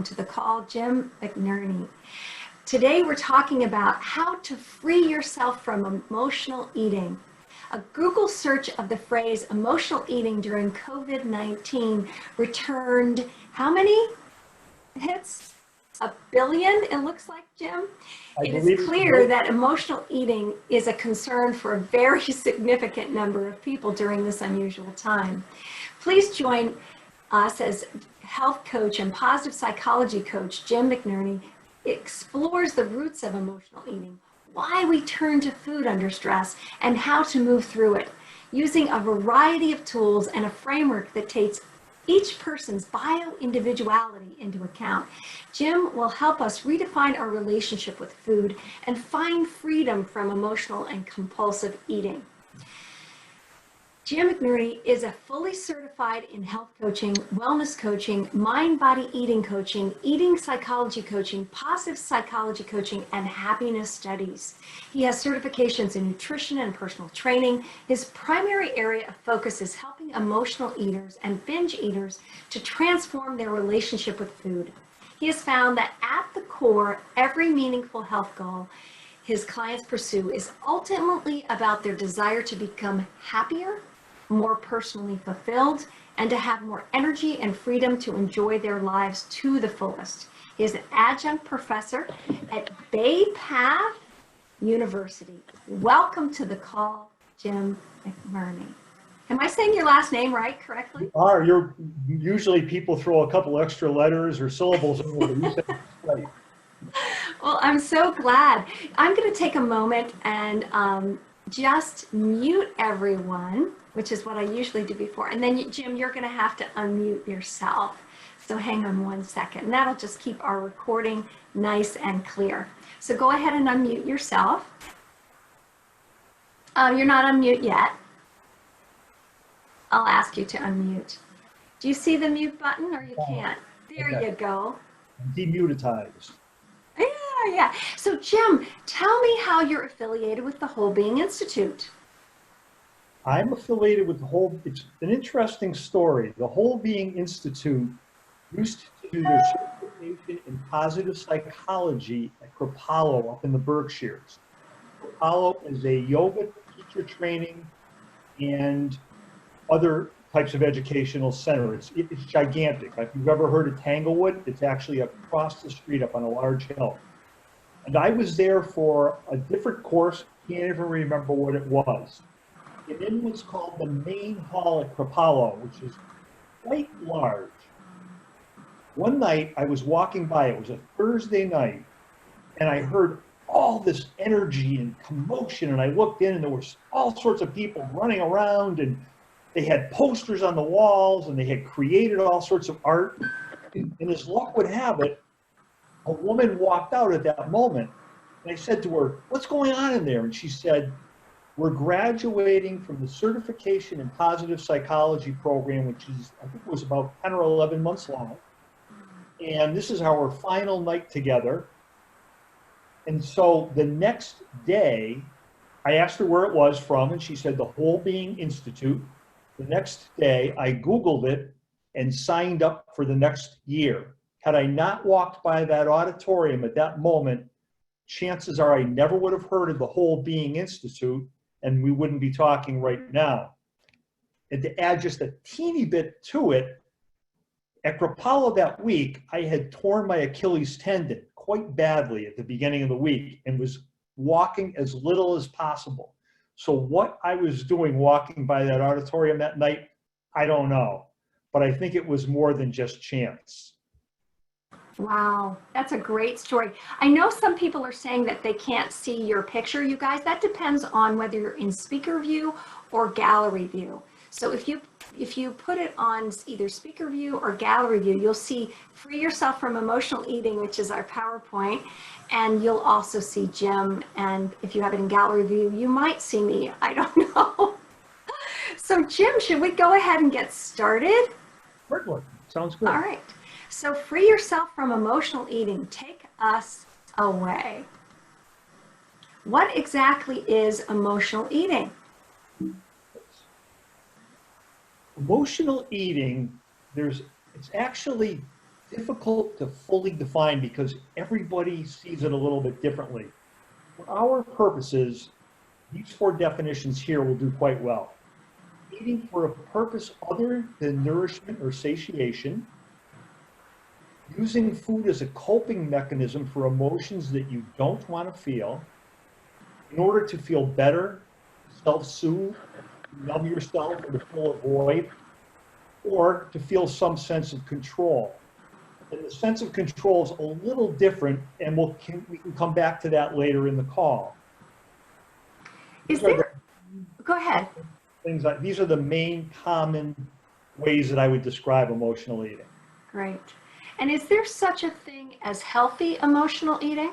To the call, Jim McNerney. Today we're talking about how to free yourself from emotional eating. A Google search of the phrase emotional eating during COVID-19 returned how many hits? A billion, it looks like, Jim. I It is believe it's clear that emotional eating is a concern for a very significant number of people during this unusual time. Please join us as health coach and positive psychology coach Jim McNerney explores the roots of emotional eating, why we turn to food under stress, and how to move through it, using a variety of tools and a framework that takes each person's bio-individuality into account. Jim will help us redefine our relationship with food and find freedom from emotional and compulsive eating. Jim McNerney is a fully certified in health coaching, wellness coaching, mind-body eating coaching, eating psychology coaching, positive psychology coaching, and happiness studies. He has certifications in nutrition and personal training. His primary area of focus is helping emotional eaters and binge eaters to transform their relationship with food. He has found that at the core, every meaningful health goal his clients pursue is ultimately about their desire to become happier, more personally fulfilled, and to have more energy and freedom to enjoy their lives to the fullest. He is an adjunct professor at Bay Path University. Welcome to the call, Jim McNerney. Am I saying your last name correctly? You're usually people throw a couple extra letters or syllables in there, but you said it's right. Well, I'm so glad. I'm going to take a moment and just mute everyone, which is what I usually do before. And then, Jim, you're going to have to unmute yourself. So hang on one second. And that'll just keep our recording nice and clear. So go ahead and unmute yourself. You're not unmute yet. I'll ask you to unmute. Do you see the mute button or you can't? There Okay. you go. Demutatized. Yeah. So Jim, tell me how you're affiliated with the Whole Being Institute. I'm affiliated with it's an interesting story. The Whole Being Institute used to do their certification in positive psychology at Kripalu up in the Berkshires. Kripalu is a yoga teacher training and other types of educational center. It's gigantic. If you've ever heard of Tanglewood, it's actually across the street up on a large hill. And I was there for a different course, can't even remember what it was. And in what's called the main hall at Kripalu, which is quite large. One night I was walking by, it was a Thursday night, and I heard all this energy and commotion, and I looked in and there was all sorts of people running around, and they had posters on the walls, and they had created all sorts of art. And as luck would have it, a woman walked out at that moment, and I said to her, "What's going on in there?" And she said, "We're graduating from the certification in positive psychology program, which is, I think it was about 10 or 11 months long. And this is our final night together." And so the next day, I asked her where it was from, and she said the Whole Being Institute. The next day, I Googled it and signed up for the next year. Had I not walked by that auditorium at that moment, chances are I never would have heard of the Whole Being Institute, and we wouldn't be talking right now. And to add just a teeny bit to it, at Kripalu that week, I had torn my Achilles tendon quite badly at the beginning of the week and was walking as little as possible. So what I was doing walking by that auditorium that night, I don't know. But I think it was more than just chance. Wow, that's a great story. I know some people are saying that they can't see your picture, you guys. That depends on whether you're in speaker view or gallery view. So if you put it on either speaker view or gallery view, you'll see Free Yourself from Emotional Eating, which is our PowerPoint, and you'll also see Jim. And if you have it in gallery view, you might see me. I don't know. So Jim, should we go ahead and get started? Certainly. Sounds good. All right. So free yourself from emotional eating. Take us away. What exactly is emotional eating? Emotional eating, it's actually difficult to fully define because everybody sees it a little bit differently. For our purposes, these 4 definitions here will do quite well. Eating for a purpose other than nourishment or satiation, using food as a coping mechanism for emotions that you don't want to feel, in order to feel better, self-soothe, numb yourself or to fill a void, or to feel some sense of control. And the sense of control is a little different, and we can come back to that later in the call. Go ahead. These are the main common ways that I would describe emotional eating. Great. And is there such a thing as healthy emotional eating?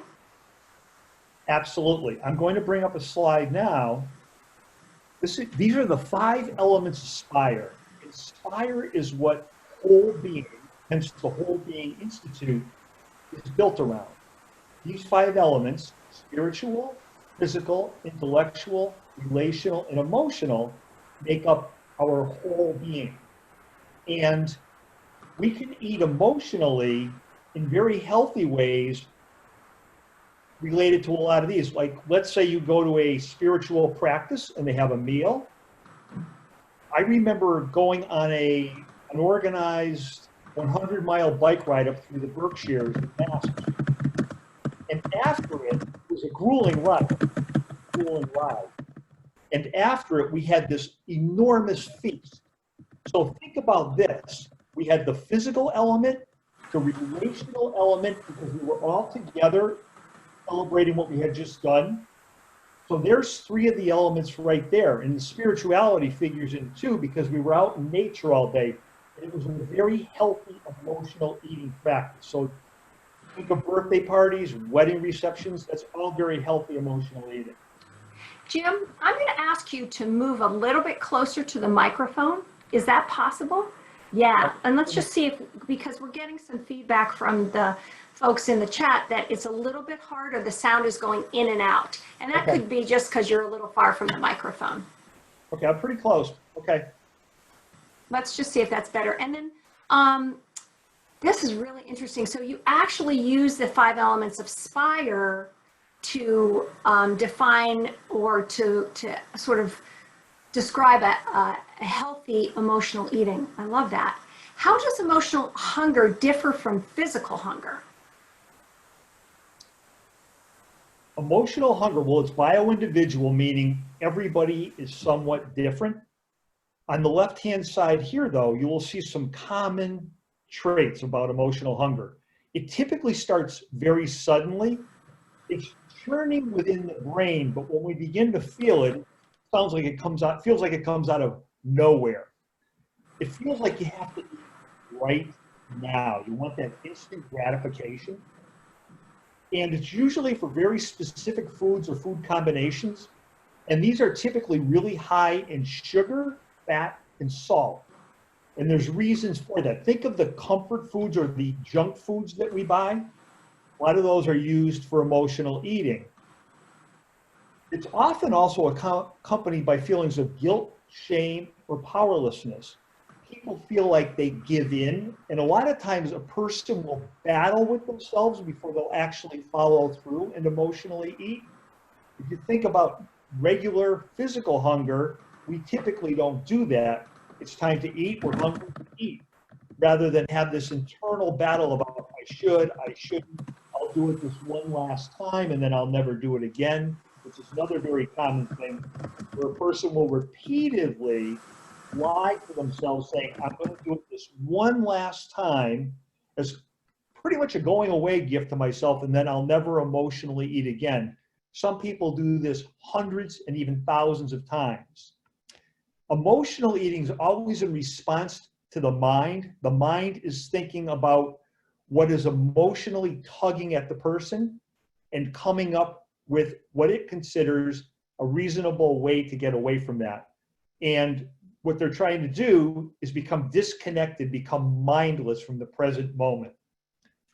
Absolutely. I'm going to bring up a slide now. These are the 5 elements of SPIRE. And SPIRE is what whole being, hence the Whole Being Institute, is built around. These 5 elements, spiritual, physical, intellectual, relational, and emotional, make up our whole being. And we can eat emotionally in very healthy ways related to a lot of these. Like, let's say you go to a spiritual practice and they have a meal. I remember going on an organized 100-mile bike ride up through the Berkshires in Mass. And after it was a grueling ride. And after it, we had this enormous feast. So think about this. We had the physical element, the relational element, because we were all together celebrating what we had just done. So there's 3 of the elements right there. And the spirituality figures in too, because we were out in nature all day. And it was a very healthy emotional eating practice. So think of birthday parties, wedding receptions, that's all very healthy emotional eating. Jim, I'm going to ask you to move a little bit closer to the microphone. Is that possible? Yeah, and let's just see if, because we're getting some feedback from the folks in the chat that it's a little bit harder, the sound is going in and out. And that could be just because you're a little far from the microphone. Okay, I'm pretty close. Okay. Let's just see if that's better. And then this is really interesting. So you actually use the 5 elements of SPIRE to define or to sort of describe a healthy emotional eating. I love that. How does emotional hunger differ from physical hunger? Emotional hunger, well, it's bio-individual, meaning everybody is somewhat different. On the left-hand side here, though, you will see some common traits about emotional hunger. It typically starts very suddenly. It's churning within the brain, but when we begin to feel it, sounds like it comes out, feels like it comes out of nowhere. It feels like you have to eat right now. You want that instant gratification. And it's usually for very specific foods or food combinations. And these are typically really high in sugar, fat, and salt. And there's reasons for that. Think of the comfort foods or the junk foods that we buy. A lot of those are used for emotional eating. It's often also accompanied by feelings of guilt, shame, or powerlessness. People feel like they give in, and a lot of times a person will battle with themselves before they'll actually follow through and emotionally eat. If you think about regular physical hunger, we typically don't do that. It's time to eat, we're hungry to eat, rather than have this internal battle about I shouldn't, I'll do it this one last time and then I'll never do it again, which is another very common thing where a person will repeatedly lie to themselves saying, I'm going to do it this one last time as pretty much a going away gift to myself, and then I'll never emotionally eat again. Some people do this hundreds and even thousands of times. Emotional eating is always in response to the mind. The mind is thinking about what is emotionally tugging at the person and coming up with what it considers a reasonable way to get away from that. And what they're trying to do is become disconnected, become mindless from the present moment.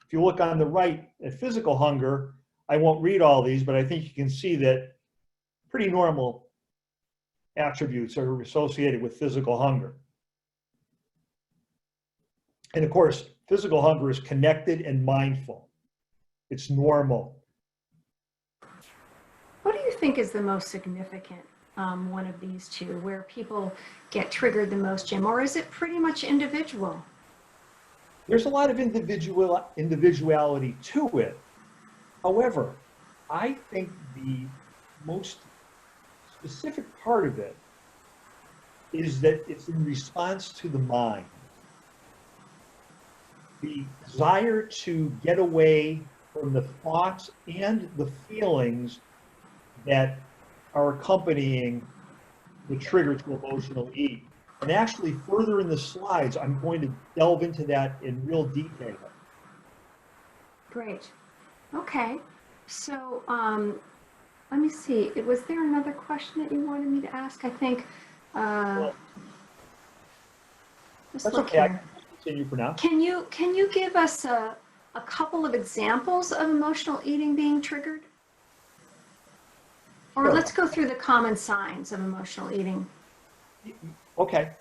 If you look on the right at physical hunger, I won't read all these, but I think you can see that pretty normal attributes are associated with physical hunger. And of course, Physical hunger is connected and mindful. It's normal. What do you think is the most significant one of these two, where people get triggered the most, Jim, or is it pretty much individual? There's a lot of individuality to it. However, I think the most specific part of it is that it's in response to the mind. The desire to get away from the thoughts and the feelings that are accompanying the trigger to emotional eating. And actually, further in the slides, I'm going to delve into that in real detail. Great. Okay. So let me see. Was there another question that you wanted me to ask? I think. Well, Let's that's look okay. I here. can continue for now. Can you give us a couple of examples of emotional eating being triggered? Or Sure. let's go through the common signs of emotional eating. Okay.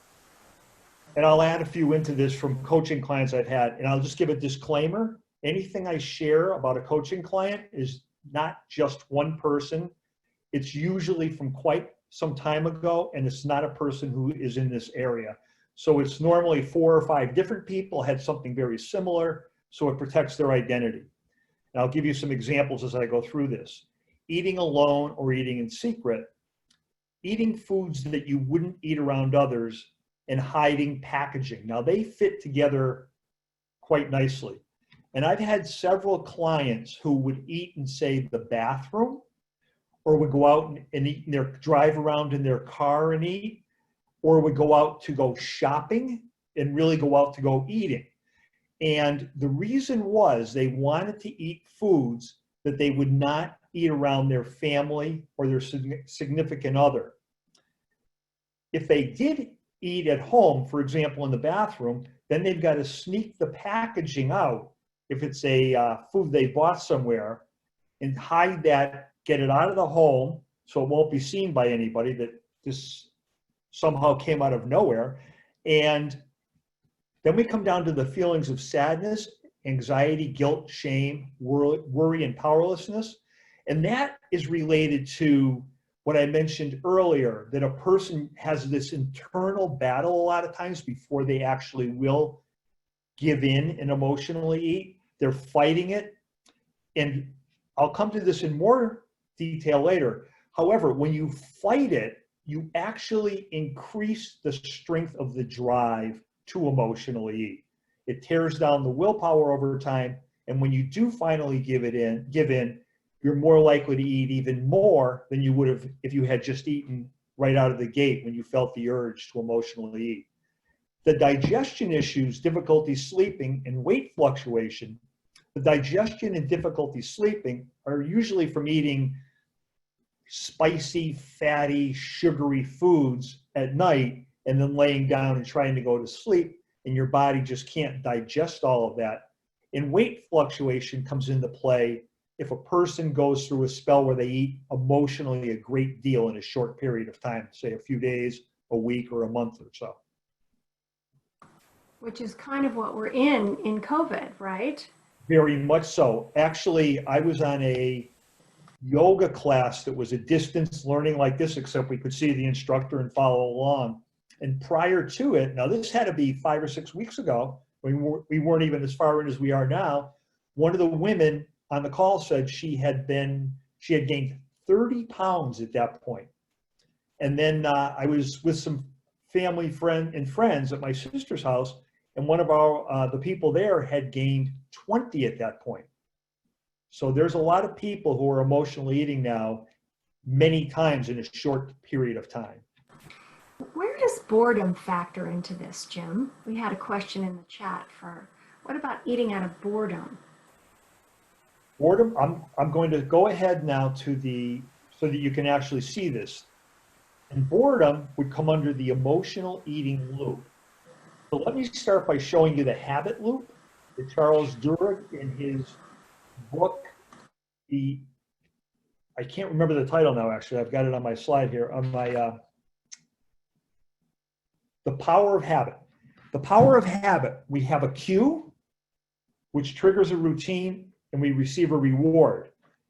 And I'll add a few into this from coaching clients I've had. And I'll just give a disclaimer. Anything I share about a coaching client is not just one person. It's usually from quite some time ago, and it's not a person who is in this area. So it's normally 4 or 5 different people had something very similar, so it protects their identity. And I'll give you some examples as I go through this. Eating alone or eating in secret, eating foods that you wouldn't eat around others, and hiding packaging. Now they fit together quite nicely. And I've had several clients who would eat in, say, the bathroom, or would go out and eat in their, drive around in their car and eat, or would go out to go shopping and really go out to go eating. And the reason was they wanted to eat foods that they would not eat around their family or their significant other. If they did eat at home, for example, in the bathroom, then they've got to sneak the packaging out if it's a food they bought somewhere, and hide that, get it out of the home so it won't be seen by anybody that this somehow came out of nowhere. And then we come down to the feelings of sadness, anxiety, guilt, shame, worry, and powerlessness. And that is related to what I mentioned earlier, that a person has this internal battle a lot of times before they actually will give in and emotionally eat. They're fighting it. And I'll come to this in more detail later. However, when you fight it, you actually increase the strength of the drive to emotionally eat. It tears down the willpower over time. And when you do finally give in, you're more likely to eat even more than you would have if you had just eaten right out of the gate when you felt the urge to emotionally eat. The digestion issues, difficulty sleeping, and weight fluctuation. The digestion and difficulty sleeping are usually from eating spicy, fatty, sugary foods at night and then laying down and trying to go to sleep, and your body just can't digest all of that. And weight fluctuation comes into play if a person goes through a spell where they eat emotionally a great deal in a short period of time, say a few days, a week, or a month or so. Which is kind of what we're in COVID, right? Very much so. Actually, I was on a yoga class that was a distance learning like this, except we could see the instructor and follow along. And prior to it, now this had to be 5 or 6 weeks ago, we weren't even as far in as we are now. One of the women on the call said she had gained 30 pounds at that point. And then I was with some family friends at my sister's house, and one of the people there had gained 20 at that point. So there's a lot of people who are emotionally eating now many times in a short period of time. Where does boredom factor into this, Jim? We had a question in the chat for, what about eating out of boredom? Boredom, I'm going to go ahead now so that you can actually see this. And boredom would come under the emotional eating loop. So let me start by showing you the habit loop that Charles Duhigg in his book, I can't remember the title now, actually. I've got it on my slide here, on my, The Power of Habit. The Power of Habit, we have a cue, which triggers a routine and we receive a reward.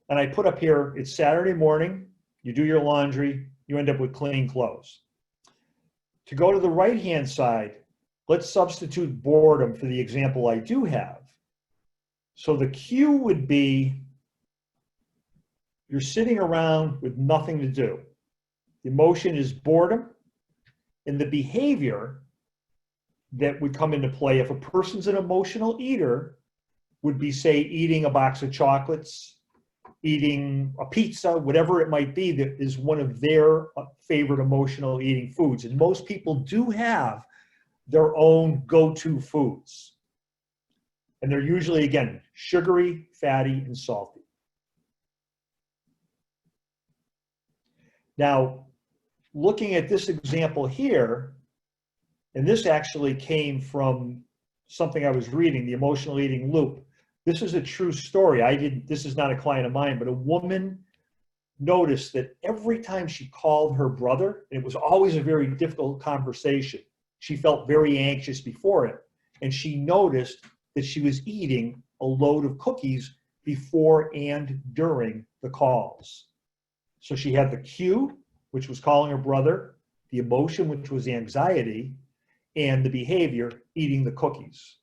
And I put up here, it's Saturday morning, you do your laundry, you end up with clean clothes. To go to the right-hand side, let's substitute boredom for the example I do have. So the cue would be, you're sitting around with nothing to do. The emotion is boredom, and the behavior that would come into play if a person's an emotional eater would be, say, eating a box of chocolates, eating a pizza, whatever it might be, that is one of their favorite emotional eating foods. And most people do have their own go-to foods. And they're usually, again, sugary, fatty, and salty. Now, looking at this example here, and this actually came from something I was reading, The Emotional Eating Loop. This is a true story. This is not a client of mine, but a woman noticed that every time she called her brother, and it was always a very difficult conversation, she felt very anxious before it. And she noticed that she was eating a load of cookies before and during the calls. So she had the cue, which was calling her brother, the emotion, which was anxiety, and the behavior, eating the cookies.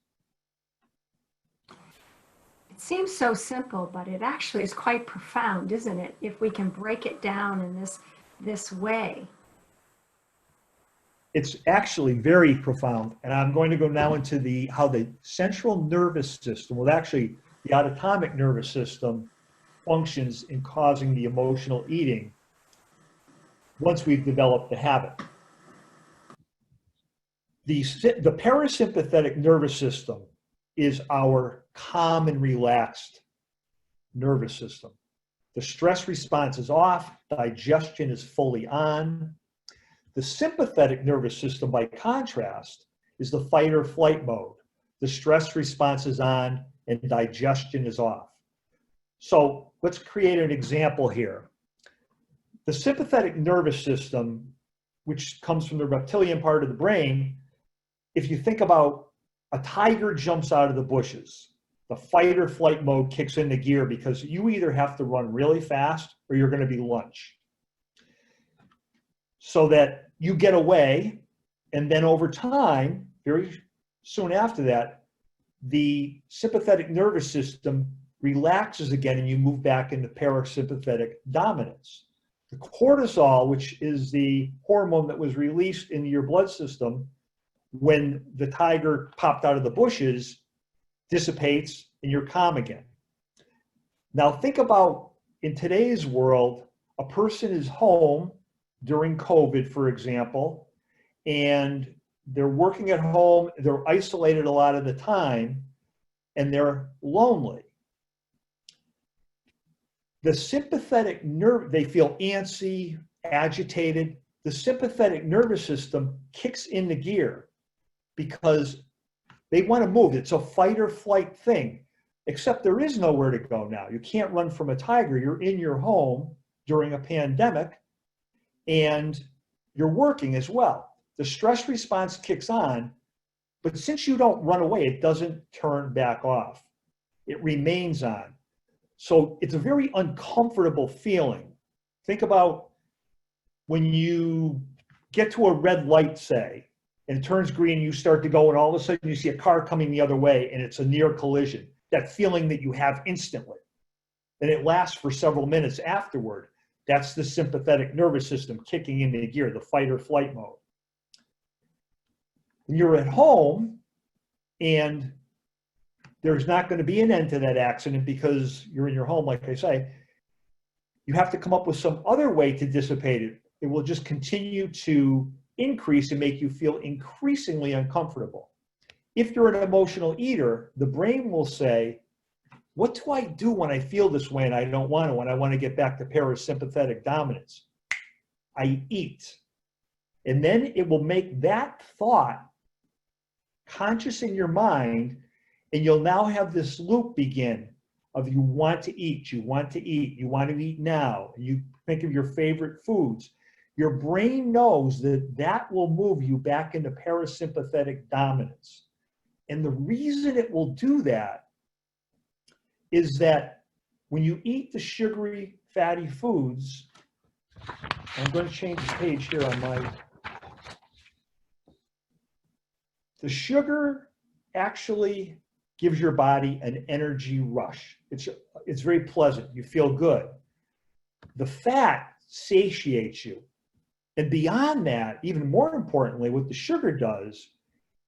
It seems so simple, but it actually is quite profound, isn't it? If we can break it down in this way. It's actually very profound. And I'm going to go now into how the central nervous system, well, actually the autonomic nervous system, functions in causing the emotional eating once we've developed the habit. The parasympathetic nervous system is our calm and relaxed nervous system. The stress response is off, digestion is fully on. The sympathetic nervous system, by contrast, is the fight or flight mode. The stress response is on and digestion is off. So let's create an example here. The sympathetic nervous system, which comes from the reptilian part of the brain, if you think about a tiger jumps out of the bushes, the fight or flight mode kicks into gear because you either have to run really fast or you're going to be lunch. So that you get away, and then over time, very soon after that, the sympathetic nervous system relaxes again and you move back into parasympathetic dominance. The cortisol, which is the hormone that was released into your blood system when the tiger popped out of the bushes, dissipates and you're calm again. Now think about, in today's world, a person is home during COVID, for example, and they're working at home, they're isolated a lot of the time, and they're lonely. The sympathetic nerve, they feel antsy, agitated. The sympathetic nervous system kicks into gear because they want to move. It's a fight or flight thing, except there is nowhere to go now. You can't run from a tiger. You're in your home during a pandemic and you're working as well. The stress response kicks on, but since you don't run away, it doesn't turn back off. It remains on. So it's a very uncomfortable feeling. Think about when you get to a red light, say, and it turns green, you start to go, and all of a sudden you see a car coming the other way, and it's a near collision. That feeling that you have instantly. And it lasts for several minutes afterward. That's the sympathetic nervous system kicking into gear, the fight or flight mode. When you're at home and there's not going to be an end to that accident because you're in your home, like I say, you have to come up with some other way to dissipate it. It will just continue to increase and make you feel increasingly uncomfortable. If you're an emotional eater, the brain will say, what do I do when I feel this way and I don't want to, when I want to get back to parasympathetic dominance? I eat. And then it will make that thought conscious in your mind, and you'll now have this loop begin of you want to eat, you want to eat, you want to eat now. You think of your favorite foods. Your brain knows that that will move you back into parasympathetic dominance. And the reason it will do that is that when you eat the sugary, fatty foods, I'm going to change the page here on my, the sugar actually gives your body an energy rush. It's very pleasant. You feel good. The fat satiates you. And beyond that, even more importantly, what the sugar does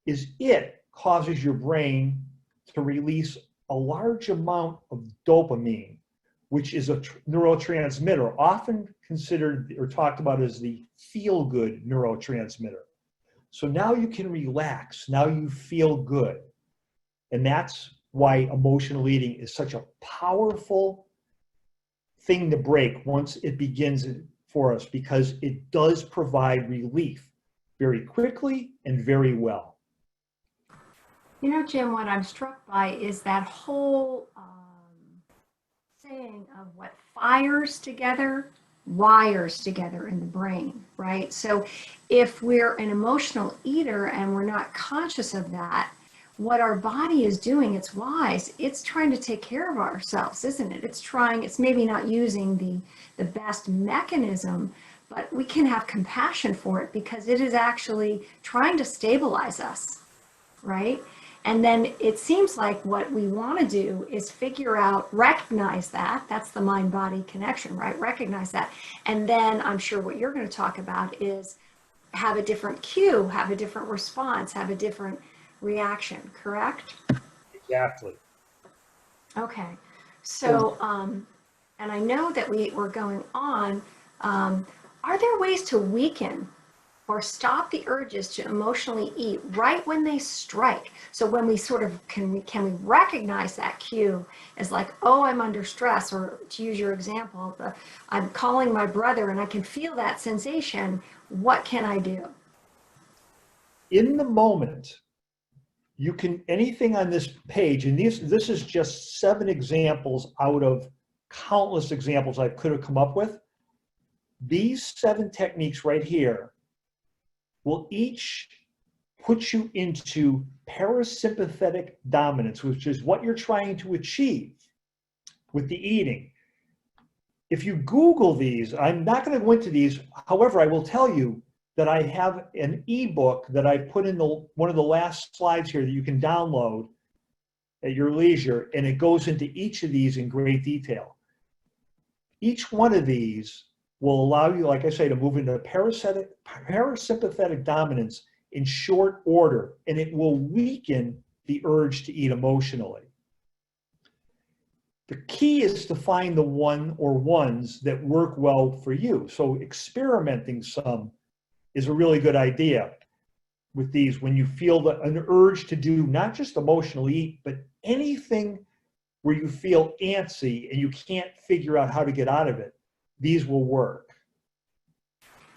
is it causes your brain to release a large amount of dopamine, which is a neurotransmitter, often considered or talked about as the feel-good neurotransmitter. So now you can relax. Now you feel good. And that's why emotional eating is such a powerful thing to break once it begins for us, because it does provide relief very quickly and very well. You know, Jim, what I'm struck by is that whole saying of what fires together, wires together in the brain, right? So if we're an emotional eater and we're not conscious of that, what our body is doing, it's wise, it's trying to take care of ourselves, isn't it? It's maybe not using the best mechanism, but we can have compassion for it because it is actually trying to stabilize us, right? And then it seems like what we want to do is figure out, recognize that, that's the mind-body connection, right? Recognize that. And then I'm sure what you're going to talk about is have a different cue, have a different response, have a different reaction, correct? Exactly. Okay. So, and I know that we're going on. Are there ways to weaken or stop the urges to emotionally eat right when they strike? So when we sort of, can we recognize that cue as like, oh, I'm under stress, or to use your example, I'm calling my brother and I can feel that sensation. What can I do? In the moment, you can, anything on this page, and this is just 7 examples out of countless examples I could have come up with. These 7 techniques right here will each put you into parasympathetic dominance, which is what you're trying to achieve with the eating. If you Google these, I'm not going to go into these. However, I will tell you that I have an ebook that I put in one of the last slides here that you can download at your leisure, and it goes into each of these in great detail. Each one of these will allow you, like I say, to move into parasympathetic dominance in short order, and it will weaken the urge to eat emotionally. The key is to find the one or ones that work well for you. So experimenting some is a really good idea with these when you feel an urge to do not just emotionally eat, but anything where you feel antsy and you can't figure out how to get out of it. These will work.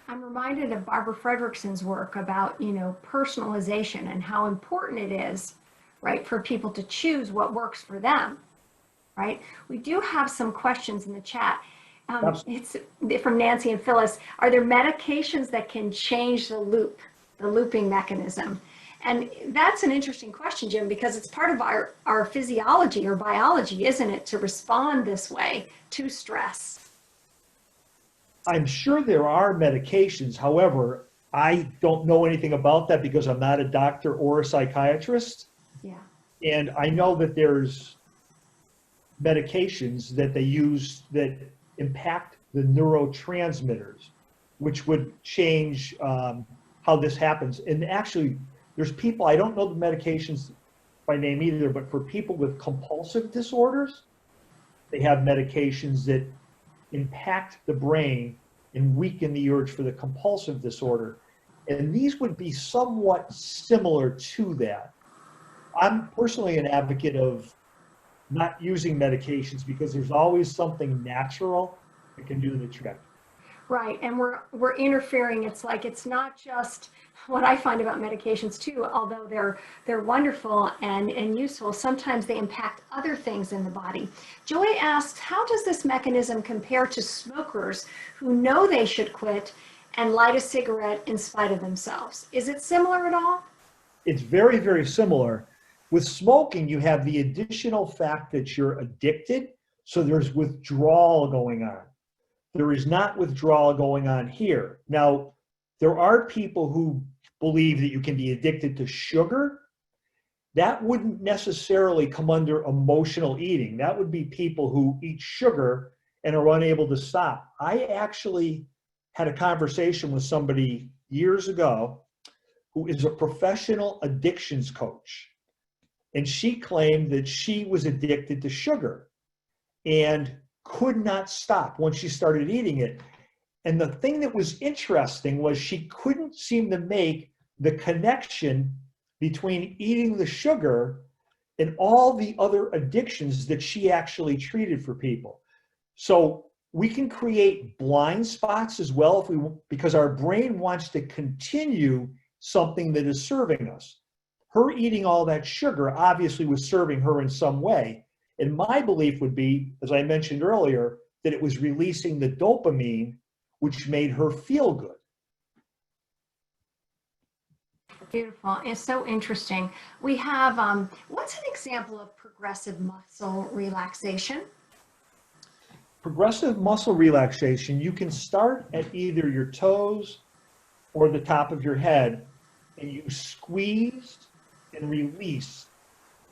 I'm reminded of Barbara Fredrickson's work about, personalization and how important it is, right, for people to choose what works for them, right? We do have some questions in the chat. It's from Nancy and Phyllis. Are there medications that can change the looping mechanism? And that's an interesting question, Jim, because it's part of our physiology or biology, isn't it, to respond this way to stress? I'm sure there are medications. However, I don't know anything about that because I'm not a doctor or a psychiatrist. Yeah. And I know that there's medications that they use that impact the neurotransmitters, which would change how this happens. And actually, there's people, I don't know the medications by name either, but for people with compulsive disorders, they have medications that impact the brain and weaken the urge for the compulsive disorder. And these would be somewhat similar to that. I'm personally an advocate of not using medications because there's always something natural that can do the trick. Right, and we're interfering. It's like, it's not just what I find about medications too, although they're wonderful and useful, sometimes they impact other things in the body. Joy asks, how does this mechanism compare to smokers who know they should quit and light a cigarette in spite of themselves? Is it similar at all? It's very, very similar. With smoking, you have the additional fact that you're addicted, so there's withdrawal going on. There is not withdrawal going on here. Now, there are people who believe that you can be addicted to sugar. That wouldn't necessarily come under emotional eating. That would be people who eat sugar and are unable to stop. I actually had a conversation with somebody years ago who is a professional addictions coach. And she claimed that she was addicted to sugar and could not stop once she started eating it. And the thing that was interesting was she couldn't seem to make the connection between eating the sugar and all the other addictions that she actually treated for people. So we can create blind spots as well if we, because our brain wants to continue something that is serving us. Her eating all that sugar obviously was serving her in some way. And my belief would be, as I mentioned earlier, that it was releasing the dopamine, which made her feel good. Beautiful. It's so interesting. We have, what's an example of progressive muscle relaxation? Progressive muscle relaxation, you can start at either your toes or the top of your head, and you squeeze and release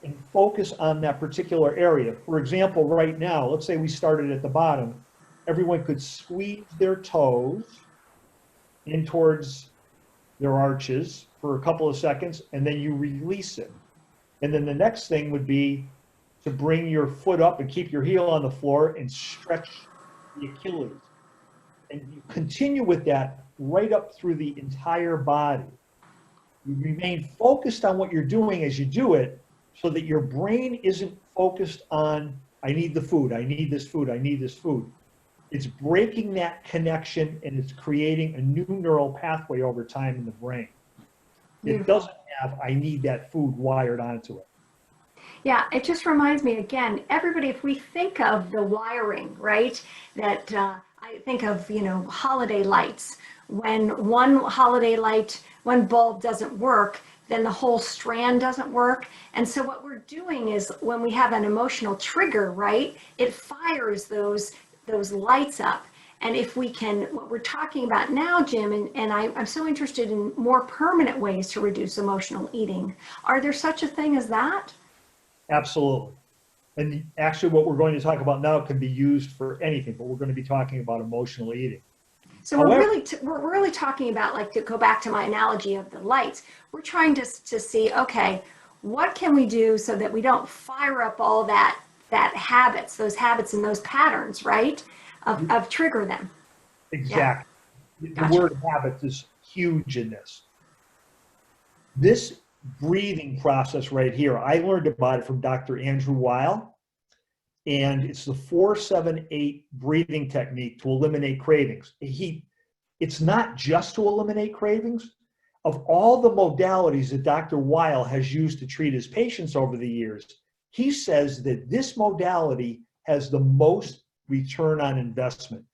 and focus on that particular area. For example, right now, let's say we started at the bottom. Everyone could squeeze their toes in towards their arches for a couple of seconds, and then you release it. And then the next thing would be to bring your foot up and keep your heel on the floor and stretch the Achilles. And you continue with that right up through the entire body. You remain focused on what you're doing as you do it, so that your brain isn't focused on, I need the food, I need this food, I need this food. It's breaking that connection, and it's creating a new neural pathway over time in the brain. It doesn't have, I need that food wired onto it. Yeah, it just reminds me again, everybody, if we think of the wiring, right, that I think of, holiday lights. When one holiday light, one bulb doesn't work, then the whole strand doesn't work. And so what we're doing is when we have an emotional trigger, right, it fires those lights up. And if we can, what we're talking about now, Jim, and I'm so interested in more permanent ways to reduce emotional eating. Are there such a thing as that? Absolutely. And actually what we're going to talk about now can be used for anything, but we're going to be talking about emotional eating. So we're really talking about, like, to go back to my analogy of the lights, we're trying to see, okay, what can we do so that we don't fire up all that those habits and those patterns, right, of trigger them. Exactly. Yeah. The Gotcha. word habit is huge in this. This breathing process right here, I learned about it from Dr. Andrew Weil, and it's the 4-7-8 breathing technique to eliminate cravings. It's not just to eliminate cravings. Of all the modalities that Dr. Weil has used to treat his patients over the years, he says that this modality has the most return on investment.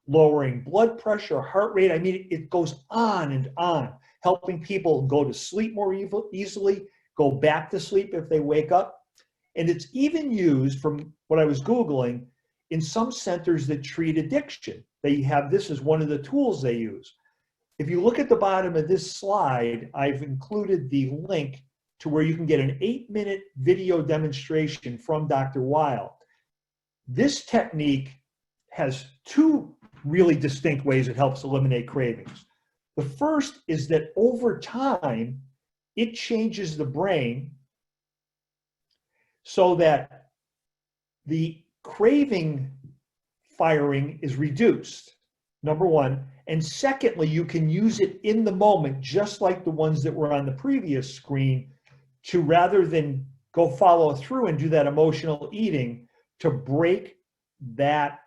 Lowering blood pressure, heart rate, I mean, it goes on and on, helping people go to sleep more easily, go back to sleep if they wake up. And it's even used, from what I was Googling, in some centers that treat addiction. They have this as one of the tools they use. If you look at the bottom of this slide, I've included the link to where you can get an 8-minute video demonstration from Dr. Weil. This technique has two really distinct ways it helps eliminate cravings. The first is that over time, it changes the brain so that the craving firing is reduced, number one. And secondly, you can use it in the moment, just like the ones that were on the previous screen, to, rather than go follow through and do that emotional eating, to break that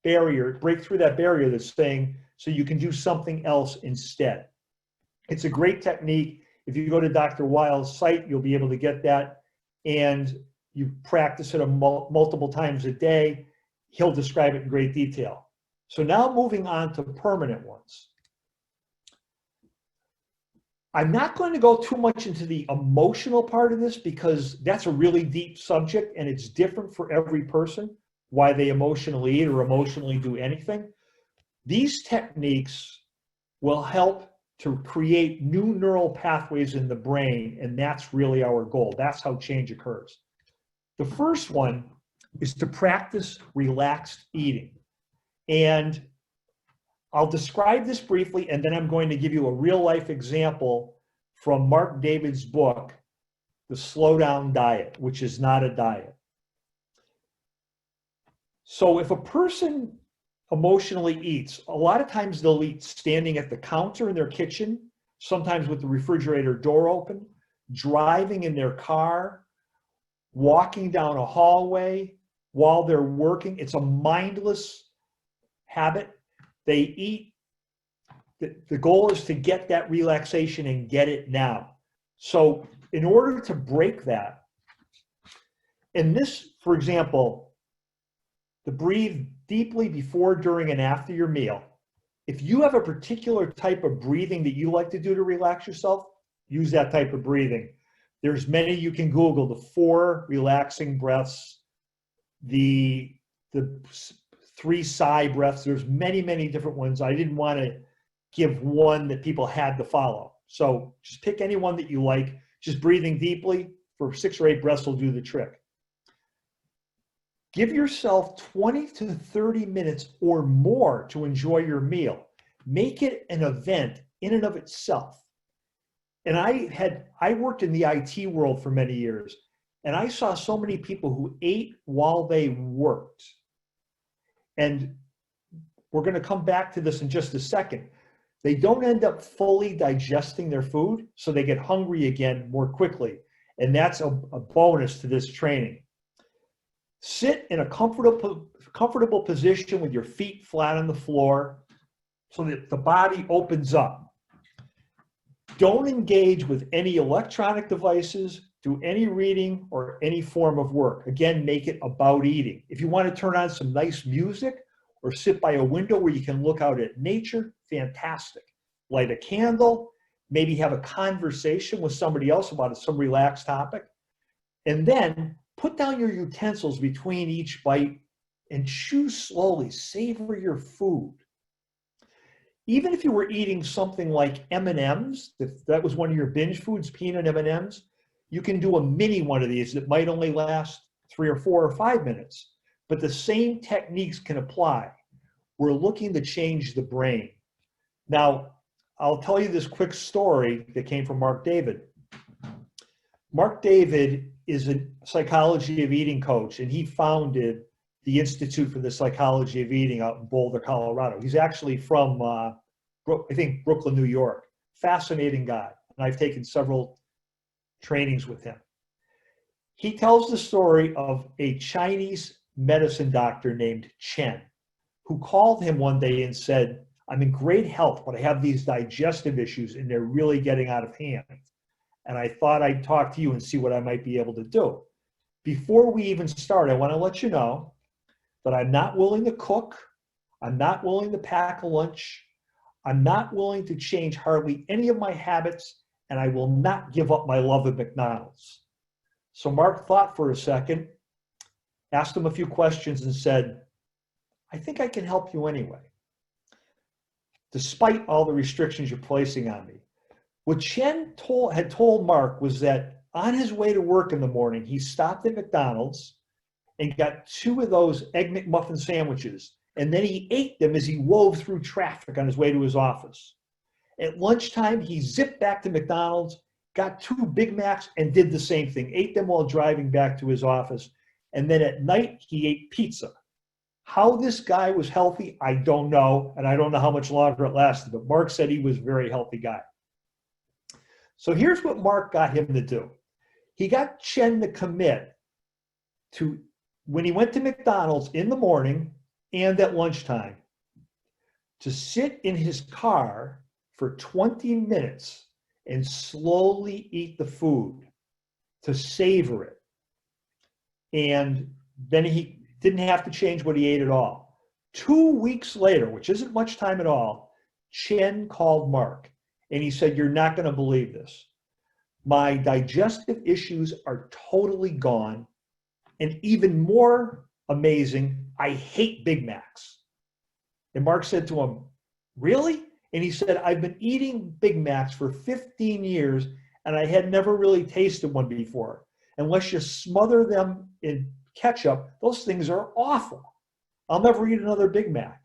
barrier, break through that barrier that's saying, so you can do something else instead. It's a great technique. If you go to Dr. Weil's site, you'll be able to get that, and you practice it multiple times a day. He'll describe it in great detail. So now moving on to permanent ones. I'm not going to go too much into the emotional part of this because that's a really deep subject and it's different for every person, why they emotionally eat or emotionally do anything. These techniques will help to create new neural pathways in the brain, and that's really our goal. That's how change occurs. The first one is to practice relaxed eating. And I'll describe this briefly, and then I'm going to give you a real life example from Mark David's book, The Slow Down Diet, which is not a diet. So if a person emotionally eats, a lot of times they'll eat standing at the counter in their kitchen, sometimes with the refrigerator door open, driving in their car, walking down a hallway while they're working. It's a mindless habit. They eat. The goal is to get that relaxation and get it now. So in order to break that, and this, for example, to breathe deeply before, during, and after your meal. If you have a particular type of breathing that you like to do to relax yourself, use that type of breathing. There's many you can Google, the 4 relaxing breaths, the 3 sigh breaths. There's many, many different ones. I didn't want to give one that people had to follow. So just pick any one that you like. Just breathing deeply for 6 or 8 breaths will do the trick. Give yourself 20 to 30 minutes or more to enjoy your meal. Make it an event in and of itself. And I worked in the IT world for many years, and I saw so many people who ate while they worked. And we're going to come back to this in just a second. They don't end up fully digesting their food, so they get hungry again more quickly. And that's a bonus to this training. Sit in a comfortable position with your feet flat on the floor so that the body opens up. Don't engage with any electronic devices, do any reading or any form of work. Again, make it about eating. If you want to turn on some nice music or sit by a window where you can look out at nature, fantastic. Light a candle, maybe have a conversation with somebody else about some relaxed topic, and then put down your utensils between each bite and chew slowly. Savor your food. Even if you were eating something like M&Ms, if that was one of your binge foods, peanut M&Ms, you can do a mini one of these that might only last 3 or 4 or 5 minutes. But the same techniques can apply. We're looking to change the brain. Now, I'll tell you this quick story that came from Mark David. Mark David is a psychology of eating coach, and he founded the Institute for the Psychology of Eating out in Boulder, Colorado. He's actually from, I think, Brooklyn, New York. Fascinating guy, and I've taken several trainings with him. He tells the story of a Chinese medicine doctor named Chen, who called him one day and said, "I'm in great health, but I have these digestive issues, and they're really getting out of hand. And I thought I'd talk to you and see what I might be able to do. Before we even start, I want to let you know that I'm not willing to cook. I'm not willing to pack a lunch. I'm not willing to change hardly any of my habits, and I will not give up my love of McDonald's." So Mark thought for a second, asked him a few questions, and said, "I think I can help you anyway, despite all the restrictions you're placing on me." What Chen had told Mark was that on his way to work in the morning, he stopped at McDonald's and got 2 of those Egg McMuffin sandwiches, and then he ate them as he wove through traffic on his way to his office. At lunchtime, he zipped back to McDonald's, got 2 Big Macs, and did the same thing, ate them while driving back to his office. And then at night, he ate pizza. How this guy was healthy, I don't know, and I don't know how much longer it lasted, but Mark said he was a very healthy guy. So here's what Mark got him to do. He got Chen to commit to, when he went to McDonald's in the morning and at lunchtime, to sit in his car for 20 minutes and slowly eat the food, to savor it. And then he didn't have to change what he ate at all. 2 weeks later, which isn't much time at all, Chen called Mark And he said, "You're not going to believe this. My digestive issues are totally gone. And even more amazing, I hate Big Macs." And Mark said to him, "Really?" And he said, "I've been eating Big Macs for 15 years and I had never really tasted one before. Unless you smother them in ketchup, those things are awful. I'll never eat another Big Mac."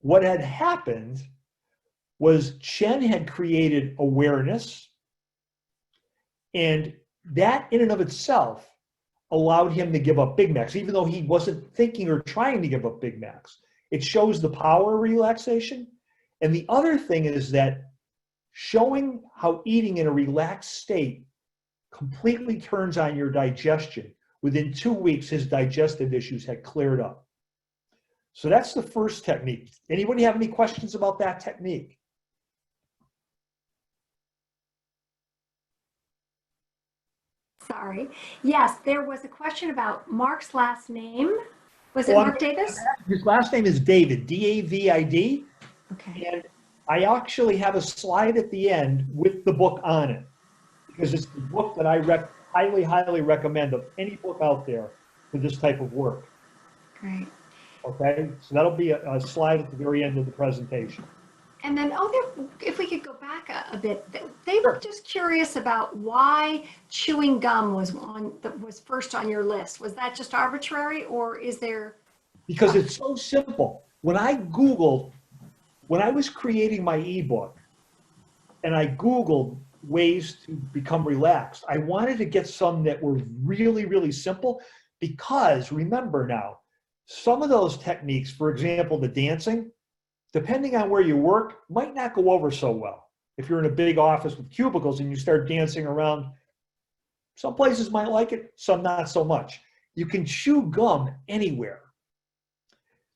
What had happened was Chen had created awareness, and that in and of itself allowed him to give up Big Macs, even though he wasn't thinking or trying to give up Big Macs. It shows the power of relaxation. And the other thing is that showing how eating in a relaxed state completely turns on your digestion. Within 2 weeks, his digestive issues had cleared up. So that's the first technique. Anybody have any questions about that technique? Sorry. Yes, there was a question about Mark's last name. Was it Mark Davis? His last name is David, D-A-V-I-D. Okay. And I actually have a slide at the end with the book on it, because it's the book that I highly, highly recommend of any book out there for this type of work. Great. Okay, so that'll be a slide at the very end of the presentation. And then, if we could go back a bit, they were just curious about why chewing gum was first on your list. Was that just arbitrary, or is there? Because it's so simple. When I was creating my ebook, and I Googled ways to become relaxed, I wanted to get some that were really, really simple, because remember now, some of those techniques, for example, the dancing, depending on where you work, might not go over so well. If you're in a big office with cubicles and you start dancing around, some places might like it, some not so much. You can chew gum anywhere.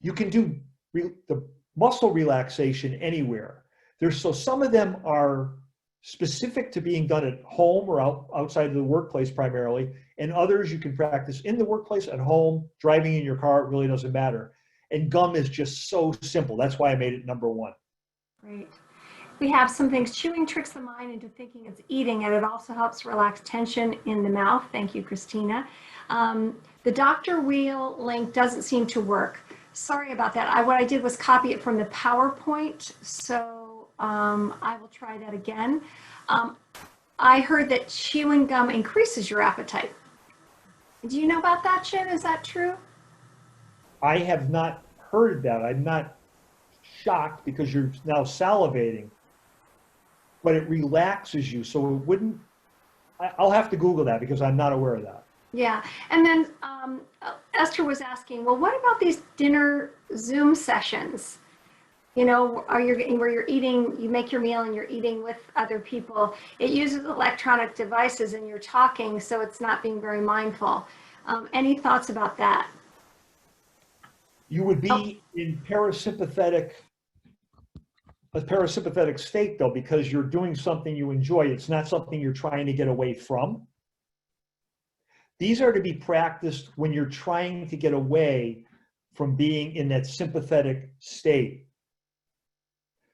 You can do the muscle relaxation anywhere. So some of them are specific to being done at home or outside of the workplace primarily, and others you can practice in the workplace, at home, driving in your car, it really doesn't matter. And gum is just so simple. That's why I made it number one. Great. We have some things. Chewing tricks the mind into thinking it's eating, and it also helps relax tension in the mouth. Thank you, Christina. The Dr. Wheel link doesn't seem to work. Sorry about that. What I did was copy it from the PowerPoint, so I will try that again. I heard that chewing gum increases your appetite. Do you know about that, Jim? Is that true? I have not heard that. I'm not shocked, because you're now salivating, but it relaxes you. So it wouldn't, I'll have to Google that, because I'm not aware of that. Yeah. And then Esther was asking, well, what about these dinner Zoom sessions? You know, where you're eating, you make your meal and you're eating with other people. It uses electronic devices and you're talking, so it's not being very mindful. Any thoughts about that? You would be in a parasympathetic state, though, because you're doing something you enjoy. It's not something you're trying to get away from. These are to be practiced when you're trying to get away from being in that sympathetic state.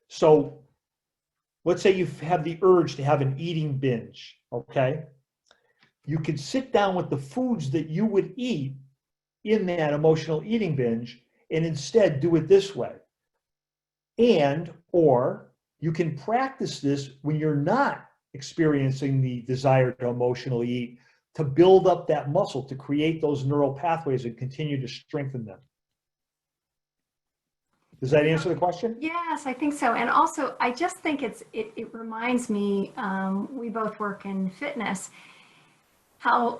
So let's say you have the urge to have an eating binge, okay? You can sit down with the foods that you would eat in that emotional eating binge and instead do it this way. Or you can practice this when you're not experiencing the desire to emotionally eat, to build up that muscle, to create those neural pathways and continue to strengthen them. Does that answer the question? Yes, I think so. And also, I just think it reminds me, we both work in fitness, how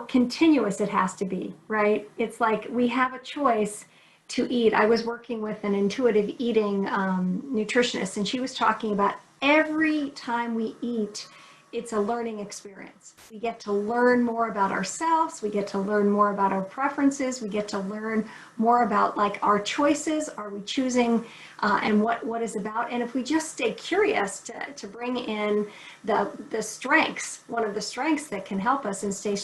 continuous it has to be, right? It's like we have a choice to eat. I was working with an intuitive eating nutritionist, and she was talking about every time we eat, it's a learning experience. We get to learn more about ourselves. We get to learn more about our preferences. We get to learn more about like our choices. Are we choosing and what is about? And if we just stay curious to bring in the strengths, one of the strengths that can help us and stay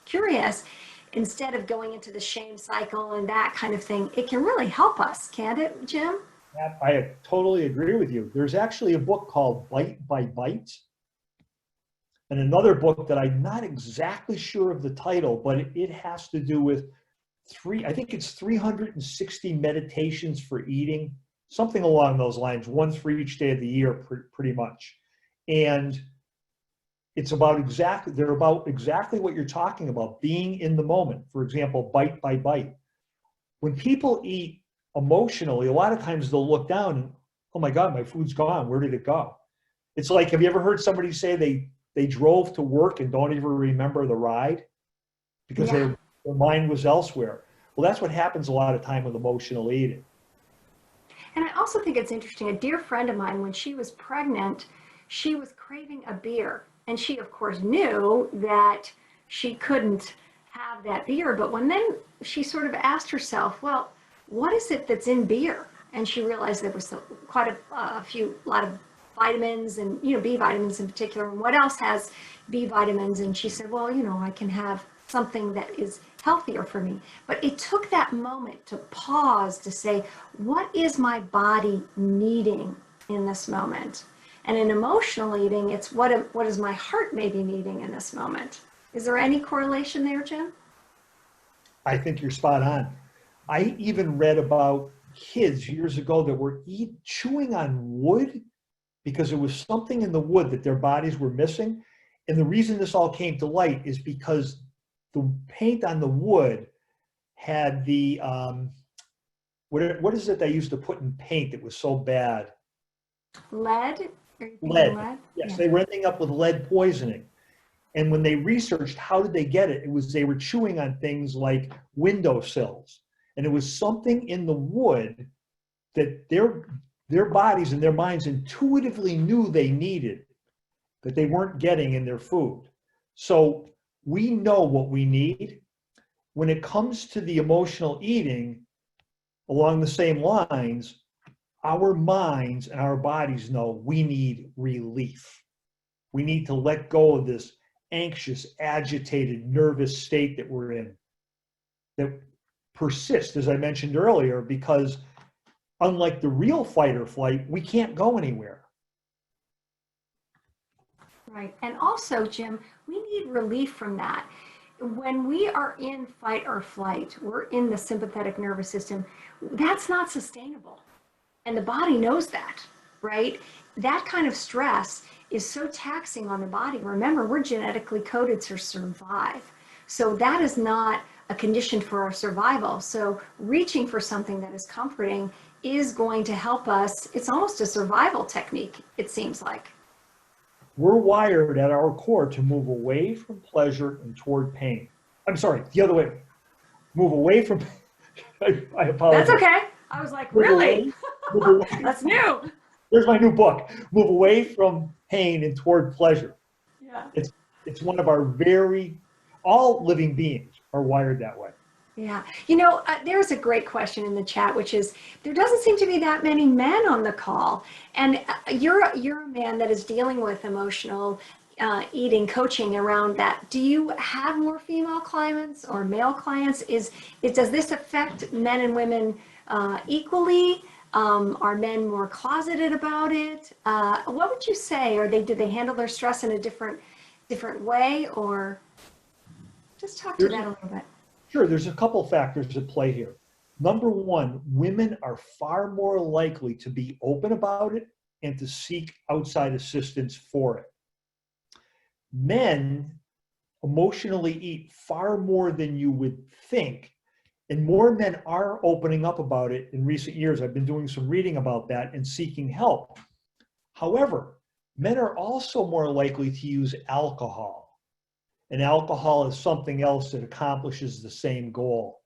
curious, instead of going into the shame cycle and that kind of thing, it can really help us, can't it, Jim? I totally agree with you. There's actually a book called Bite by Bite, and another book that I'm not exactly sure of the title, but it has to do with I think it's 360 meditations for eating, something along those lines, one for each day of the year, pretty much. And they're about exactly what you're talking about, being in the moment. For example, bite by bite. When people eat emotionally, a lot of times they'll look down and, oh my God, my food's gone. Where did it go? It's like, have you ever heard somebody say they drove to work and don't even remember the ride because Yeah. their mind was elsewhere? Well, that's what happens a lot of time with emotional eating. And I also think it's interesting. A dear friend of mine, when she was pregnant, she was craving a beer. And she, of course, knew that she couldn't have that beer. But then she sort of asked herself, well, what is it that's in beer? And she realized there was quite a lot of vitamins and, B vitamins in particular. And what else has B vitamins? And she said, well, I can have something that is healthier for me. But it took that moment to pause to say, what is my body needing in this moment? And in emotional eating, it's what is my heart maybe needing in this moment? Is there any correlation there, Jim? I think you're spot on. I even read about kids years ago that were chewing on wood because there was something in the wood that their bodies were missing. And the reason this all came to light is because the paint on the wood had the, what is it they used to put in paint that was so bad? Lead? Are you thinking Lead. lead? Yes, Yeah. they were ending up with lead poisoning. And when they researched how did they get it, they were chewing on things like windowsills. And it was something in the wood that their bodies and their minds intuitively knew they needed that they weren't getting in their food. So we know what we need. When it comes to the emotional eating, along the same lines, our minds and our bodies know we need relief. We need to let go of this anxious, agitated, nervous state that we're in that persists, as I mentioned earlier, because unlike the real fight or flight, we can't go anywhere. Right. And also, Jim, we need relief from that. When we are in fight or flight, we're in the sympathetic nervous system. That's not sustainable. And the body knows that, right? That kind of stress is so taxing on the body. Remember, we're genetically coded to survive. So that is not a condition for our survival. So reaching for something that is comforting is going to help us. It's almost a survival technique, it seems like. We're wired at our core to move away from pleasure and toward pain. I'm sorry, the other way. Move away from, I apologize. That's okay. I was like, Move really? away, move away. That's new. Here's my new book. Move away from pain and toward pleasure. Yeah. It's one of our all living beings are wired that way. Yeah. There's a great question in the chat, which is there doesn't seem to be that many men on the call. And you're a man that is dealing with emotional eating coaching around that. Do you have more female clients or male clients? Does this affect men and women equally? Are men more closeted about it? What would you say? Do they handle their stress in a different way? Or just talk to that a little bit. Sure, there's a couple factors at play here. Number one, women are far more likely to be open about it and to seek outside assistance for it. Men emotionally eat far more than you would think, and more men are opening up about it in recent years. I've been doing some reading about that and seeking help. However, men are also more likely to use alcohol. And alcohol is something else that accomplishes the same goal.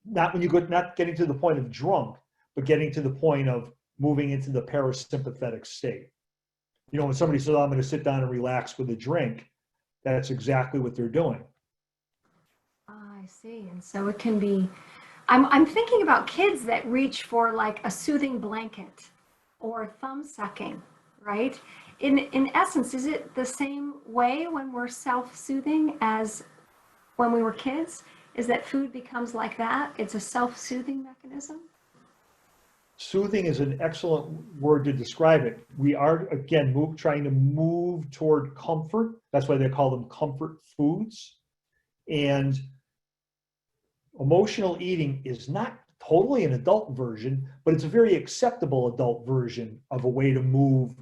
Not getting to the point of drunk, but getting to the point of moving into the parasympathetic state. When somebody says, oh, I'm going to sit down and relax with a drink, that's exactly what they're doing. I see. And so it can be, I'm thinking about kids that reach for like a soothing blanket or thumb sucking, right? In essence, is it the same way when we're self-soothing as when we were kids? Is that food becomes like that? It's a self-soothing mechanism? Soothing is an excellent word to describe it. We are, again, trying to move toward comfort. That's why they call them comfort foods. And emotional eating is not totally an adult version, but it's a very acceptable adult version of a way to move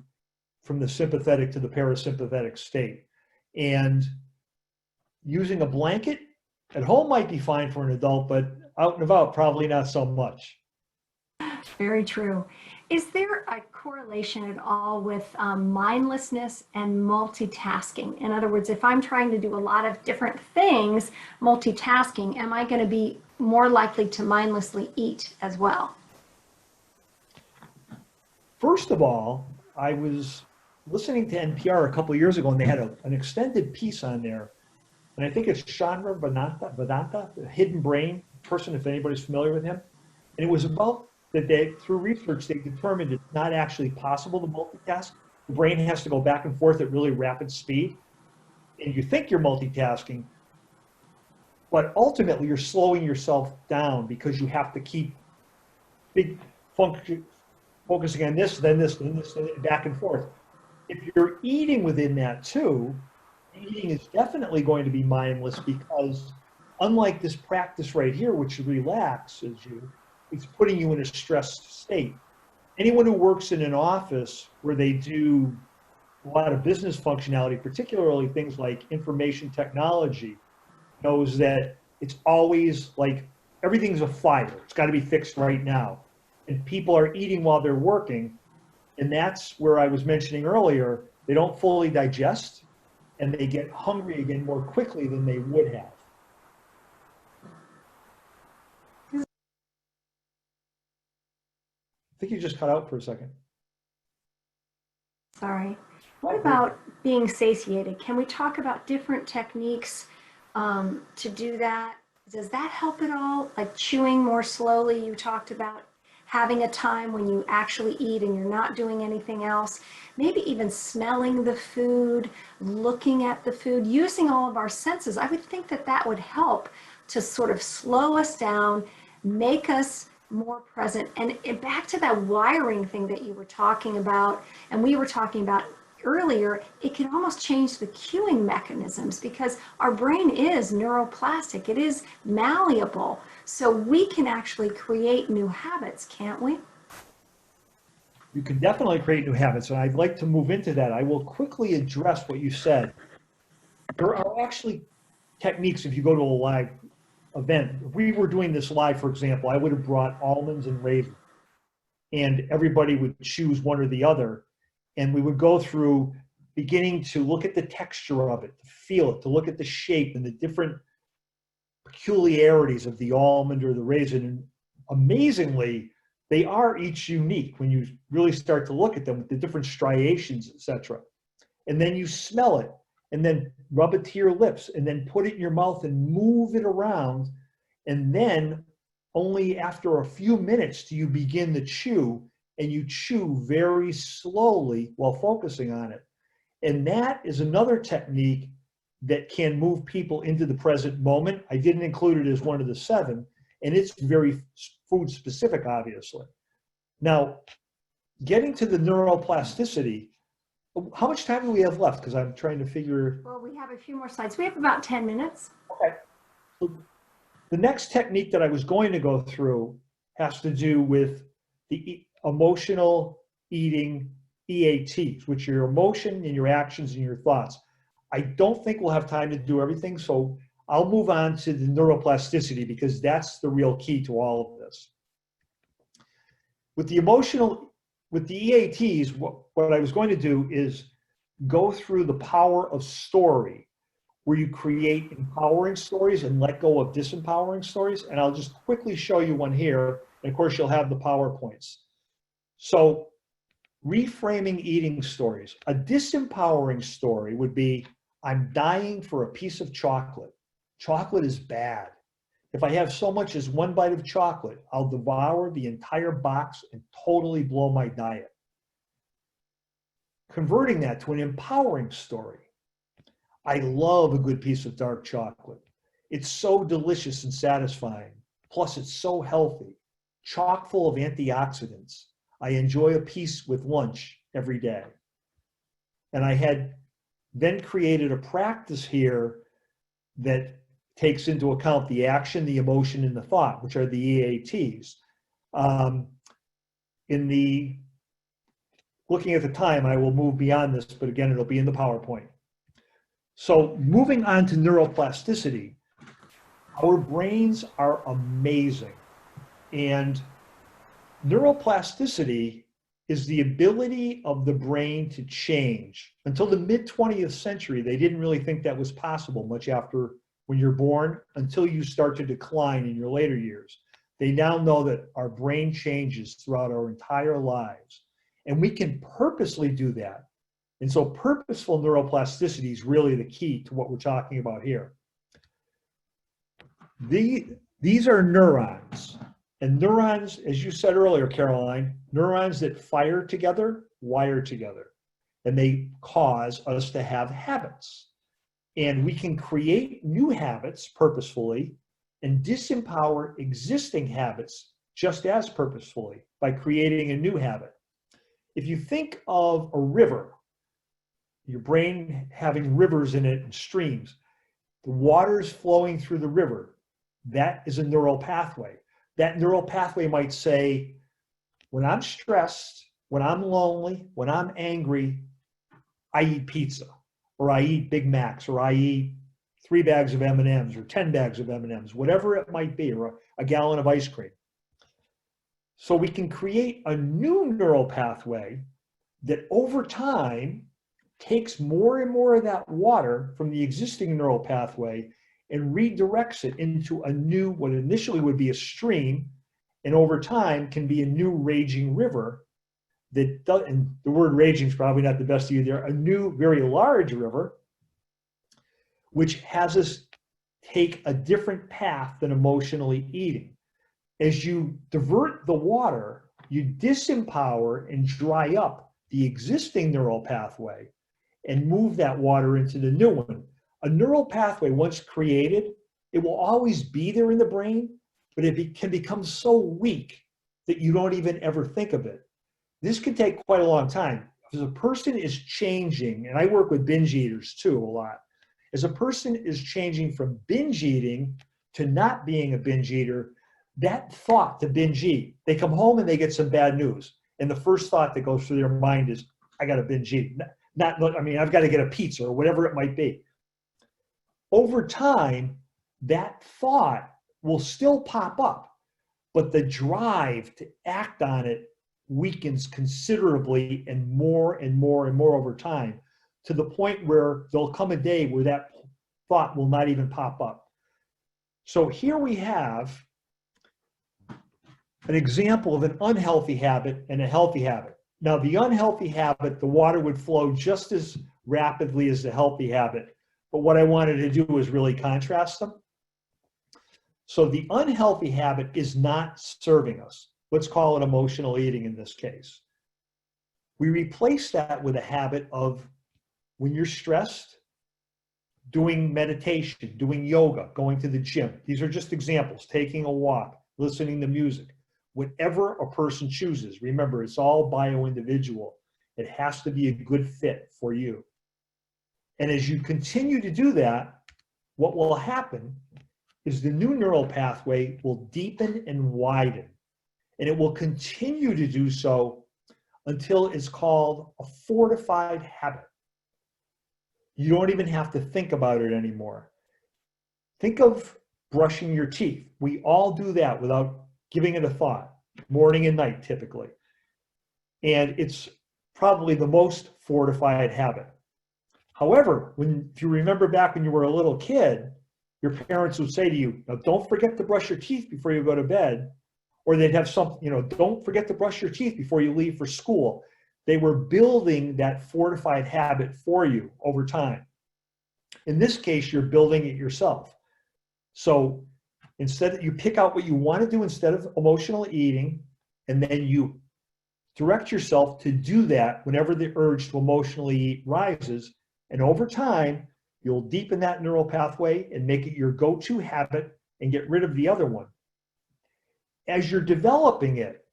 from the sympathetic to the parasympathetic state. And using a blanket at home might be fine for an adult, but out and about, probably not so much. Very true. Is there a correlation at all with mindlessness and multitasking? In other words, if I'm trying to do a lot of different things, multitasking, am I going to be more likely to mindlessly eat as well? First of all, I was listening to NPR a couple of years ago, and they had an extended piece on there. And I think it's Chandra Vedanta, the hidden brain person, if anybody's familiar with him. And it was about that they, through research, they determined it's not actually possible to multitask. The brain has to go back and forth at really rapid speed. And you think you're multitasking, but ultimately you're slowing yourself down because you have to keep big focusing on this, then this, then this, then back and forth. If you're eating within that too, eating is definitely going to be mindless because unlike this practice right here, which relaxes you, it's putting you in a stressed state. Anyone who works in an office where they do a lot of business functionality, particularly things like information technology, knows that it's always like everything's a fire. It's got to be fixed right now. And people are eating while they're working. And that's where I was mentioning earlier, they don't fully digest and they get hungry again more quickly than they would have. I think you just cut out for a second. Sorry. What about being satiated? Can we talk about different techniques to do that? Does that help at all? Like chewing more slowly, you talked about having a time when you actually eat and you're not doing anything else. Maybe even smelling the food, looking at the food, using all of our senses. I would think that that would help to sort of slow us down, make us more present. And back to that wiring thing that you were talking about, and we were talking about earlier, it can almost change the cueing mechanisms because our brain is neuroplastic, it is malleable. So we can actually create new habits, can't we? You can definitely create new habits, and I'd like to move into that. I will quickly address what you said. There are actually techniques if you go to a live event. If we were doing this live, for example, I would have brought almonds and raisins, and everybody would choose one or the other, and we would go through beginning to look at the texture of it, to feel it, to look at the shape and the different peculiarities of the almond or the raisin. And amazingly, they are each unique when you really start to look at them with the different striations, etc. And then you smell it and then rub it to your lips and then put it in your mouth and move it around. And then only after a few minutes do you begin to chew, and you chew very slowly while focusing on it. And that is another technique that can move people into the present moment. I didn't include it as one of the 7, and it's very food specific, obviously. Now, getting to the neuroplasticity, how much time do we have left? Because I'm trying to figure. Well, we have a few more slides. We have about 10 minutes. Okay. So the next technique that I was going to go through has to do with the emotional eating EATs, which are your emotion and your actions and your thoughts. I don't think we'll have time to do everything, so I'll move on to the neuroplasticity because that's the real key to all of this. With the EATs, what I was going to do is go through the power of story, where you create empowering stories and let go of disempowering stories. And I'll just quickly show you one here. And of course, you'll have the PowerPoints. So reframing eating stories. A disempowering story would be, I'm dying for a piece of chocolate. Chocolate is bad. If I have so much as one bite of chocolate, I'll devour the entire box and totally blow my diet. Converting that to an empowering story. I love a good piece of dark chocolate. It's so delicious and satisfying. Plus, it's so healthy. chock full of antioxidants. I enjoy a piece with lunch every day. And I had then created a practice here that takes into account the action, the emotion, and the thought, which are the EATs. Looking at the time, I will move beyond this, but again, it'll be in the PowerPoint. So moving on to neuroplasticity, our brains are amazing. And neuroplasticity is the ability of the brain to change. Until the mid-20th century, they didn't really think that was possible much after when you're born until you start to decline in your later years. They now know that our brain changes throughout our entire lives, and we can purposely do that. And so purposeful neuroplasticity is really the key to what we're talking about here. These are neurons. And neurons, as you said earlier, Caroline, neurons that fire together, wire together. And they cause us to have habits. And we can create new habits purposefully and disempower existing habits just as purposefully by creating a new habit. If you think of a river, your brain having rivers in it and streams, the water's flowing through the river. That is a neural pathway. That neural pathway might say, when I'm stressed, when I'm lonely, when I'm angry, I eat pizza, or I eat Big Macs, or I eat 3 bags of M&Ms, or 10 bags of M&Ms, whatever it might be, or a gallon of ice cream. So we can create a new neural pathway that over time takes more and more of that water from the existing neural pathway and redirects it into a new, what initially would be a stream, and over time can be a new raging river that does, and the word raging is probably not the best to use there, a new, very large river, which has us take a different path than emotionally eating. As you divert the water, you disempower and dry up the existing neural pathway and move that water into the new one. A neural pathway, once created, it will always be there in the brain, but it can become so weak that you don't even ever think of it. This can take quite a long time. As a person is changing, and I work with binge eaters too a lot, as a person is changing from binge eating to not being a binge eater, that thought to binge eat, they come home and they get some bad news. And the first thought that goes through their mind is, I got to binge eat. I've got to get a pizza or whatever it might be. Over time, that thought will still pop up, but the drive to act on it weakens considerably and more and more and more over time, to the point where there'll come a day where that thought will not even pop up. So here we have an example of an unhealthy habit and a healthy habit. Now, the unhealthy habit, the water would flow just as rapidly as the healthy habit. But what I wanted to do was really contrast them. So the unhealthy habit is not serving us. Let's call it emotional eating in this case. We replace that with a habit of, when you're stressed, doing meditation, doing yoga, going to the gym. These are just examples. Taking a walk, listening to music. Whatever a person chooses. Remember, it's all bio-individual. It has to be a good fit for you. And as you continue to do that, what will happen is the new neural pathway will deepen and widen. And it will continue to do so until it's called a fortified habit. You don't even have to think about it anymore. Think of brushing your teeth. We all do that without giving it a thought, morning and night typically. And it's probably the most fortified habit. However, if you remember back when you were a little kid, your parents would say to you, now, don't forget to brush your teeth before you go to bed. Or they'd have something, don't forget to brush your teeth before you leave for school. They were building that fortified habit for you over time. In this case, you're building it yourself. So instead, you pick out what you want to do instead of emotional eating, and then you direct yourself to do that whenever the urge to emotionally eat rises. And over time, you'll deepen that neural pathway and make it your go-to habit and get rid of the other one. as you're developing it,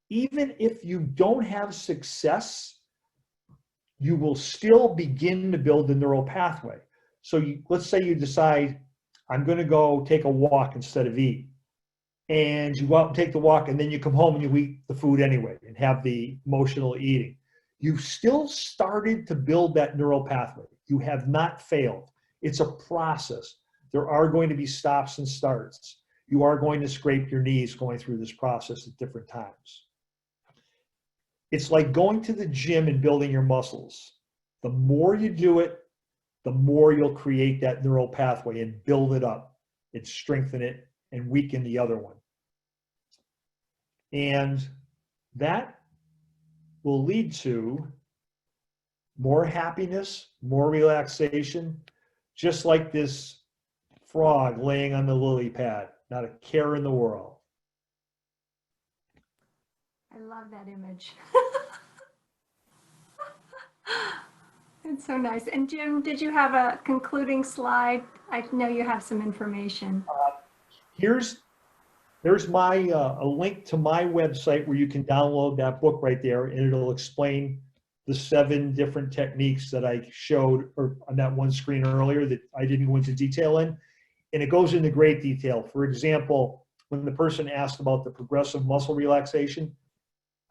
even if you don't have success, you will still begin to build the neural pathway. So let's say you decide, I'm going to go take a walk instead of eat. And you go out and take the walk, and then you come home and you eat the food anyway and have the emotional eating. You've still started to build that neural pathway. You have not failed. It's a process. There are going to be stops and starts. You are going to scrape your knees going through this process at different times. It's like going to the gym and building your muscles. The more you do it, the more you'll create that neural pathway and build it up and strengthen it and weaken the other one. And that will lead to more happiness, more relaxation, just like this frog laying on the lily pad, not a care in the world. I love that image. It's so nice. And Jim, did you have a concluding slide? I know you have some information. There's my a link to my website where you can download that book right there, and it'll explain the 7 different techniques that I showed on that one screen earlier that I didn't go into detail in. And it goes into great detail. For example, when the person asked about the progressive muscle relaxation,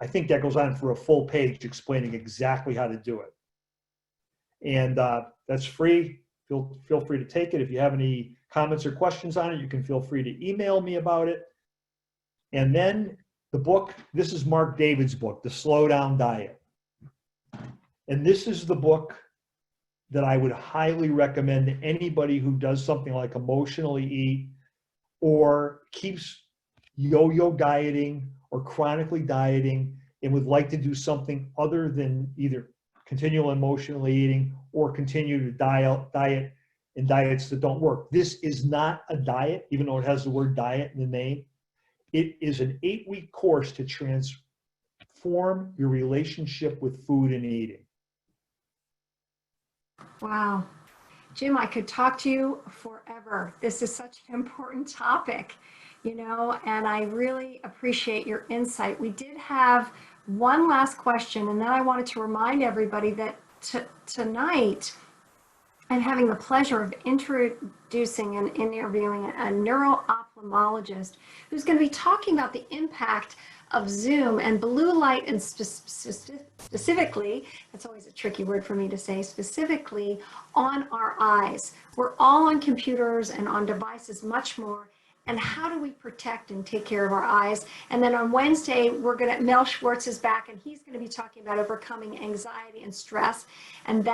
I think that goes on for a full page explaining exactly how to do it. And that's free. Feel free to take it. If you have any comments or questions on it, you can feel free to email me about it. And then the book, this is Mark David's book, The Slow Down Diet. And this is the book that I would highly recommend to anybody who does something like emotionally eat or keeps yo-yo dieting or chronically dieting and would like to do something other than either continual emotionally eating or continue to diet in diets that don't work. This is not a diet, even though it has the word diet in the name. It is an 8-week course to transform your relationship with food and eating. Wow. Jim, I could talk to you forever. This is such an important topic, and I really appreciate your insight. We did have one last question, and then I wanted to remind everybody that tonight I'm having the pleasure of introducing and interviewing a neuro-ophthalmologist who's going to be talking about the impact of Zoom and blue light, and specifically, that's always a tricky word for me to say, specifically on our eyes. We're all on computers and on devices much more. And how do we protect and take care of our eyes? And then on Wednesday, Mel Schwartz is back, and he's going to be talking about overcoming anxiety and stress. And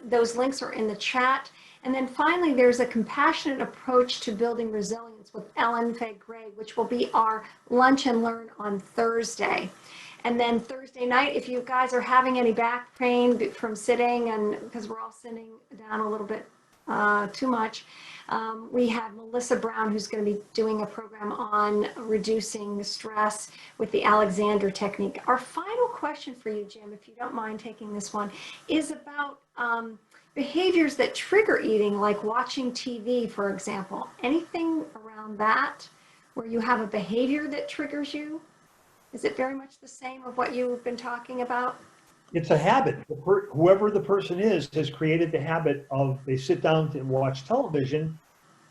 those links are in the chat. And then finally, there's a compassionate approach to building resilience with Ellen Fay-Gray, which will be our lunch and learn on Thursday. And then Thursday night, if you guys are having any back pain from sitting, and because we're all sitting down a little bit too much, we have Melissa Brown, who's going to be doing a program on reducing stress with the Alexander technique. Our final question for you, Jim, if you don't mind taking this one, is about behaviors that trigger eating, like watching TV, for example. Anything around that where you have a behavior that triggers you? Is it very much the same of what you've been talking about? It's a habit. Whoever the person is has created the habit of, they sit down to watch television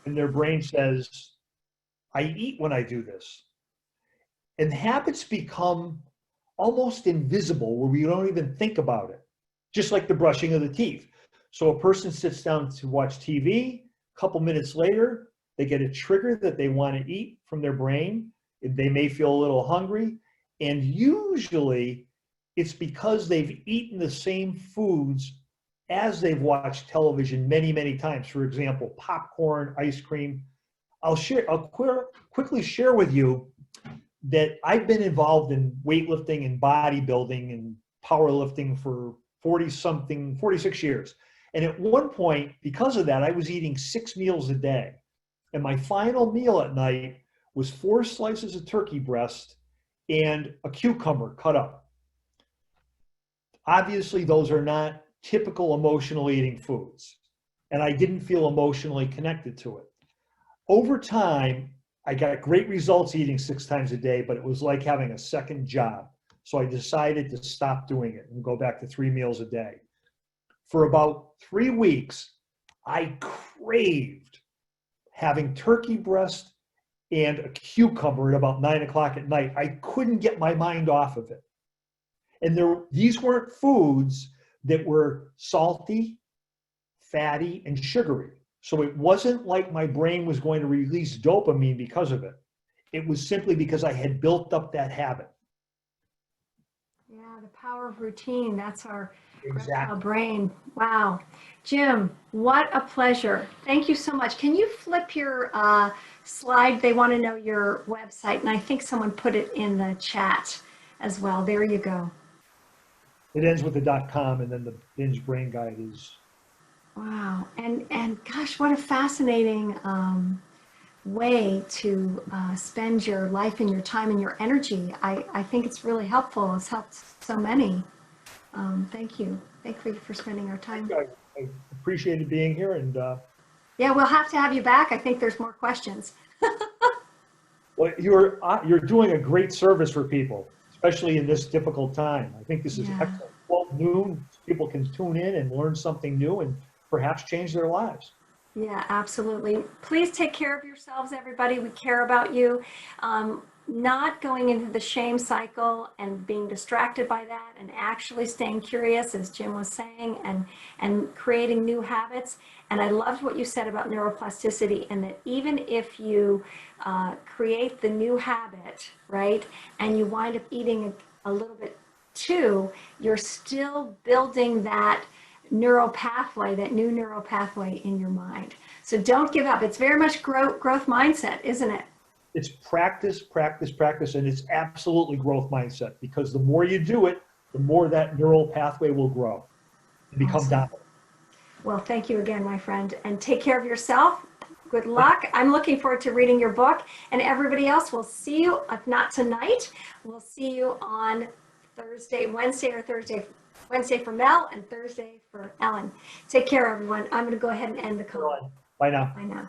and their brain says, I eat when I do this. And habits become almost invisible where we don't even think about it, just like the brushing of the teeth. So a person sits down to watch TV, a couple minutes later, they get a trigger that they want to eat from their brain. They may feel a little hungry. And usually it's because they've eaten the same foods as they've watched television many, many times. For example, popcorn, ice cream. I'll quickly share with you that I've been involved in weightlifting and bodybuilding and powerlifting for 46 years. And at one point, because of that, I was eating 6 meals a day. And my final meal at night was 4 slices of turkey breast and a cucumber cut up. Obviously, those are not typical emotional eating foods. And I didn't feel emotionally connected to it. Over time, I got great results eating 6 times a day, but it was like having a second job. So I decided to stop doing it and go back to 3 meals a day. For about 3 weeks, I craved having turkey breast and a cucumber at about 9 o'clock at night. I couldn't get my mind off of it. And these weren't foods that were salty, fatty, and sugary. So it wasn't like my brain was going to release dopamine because of it. It was simply because I had built up that habit. Yeah, the power of routine. That's our Exactly. brain. Wow. Jim, what a pleasure. Thank you so much. Can you flip your slide? They want to know your website, and I think someone put it in the chat as well. There you go. It ends with the .com, and then the Binge Brain Guide is. Wow. And gosh, what a fascinating way to spend your life and your time and your energy. I think it's really helpful. It's helped so many. Thank you. Thank you for spending our time. I appreciated being here, and Yeah, we'll have to have you back. I think there's more questions. well, you're doing a great service for people, especially in this difficult time. I think this is Yeah. excellent. 12 noon, people can tune in and learn something new and perhaps change their lives. Yeah, absolutely. Please take care of yourselves, everybody. We care about you. Not going into the shame cycle and being distracted by that, and actually staying curious, as Jim was saying, and creating new habits. And I loved what you said about neuroplasticity, and that even if you create the new habit, right, and you wind up eating a little bit too, you're still building that neural pathway, that new neural pathway in your mind. So don't give up. It's very much growth mindset, isn't it? It's practice, practice, practice, and it's absolutely growth mindset, because the more you do it, the more that neural pathway will grow and become Awesome. dominant. Well, thank you again, my friend, and take care of yourself. Good luck. I'm looking forward to reading your book, and everybody else, we'll see you, if not tonight, we'll see you on Wednesday for Mel and Thursday for Ellen. Take care, everyone. I'm going to go ahead and end the call. Bye now. Bye now.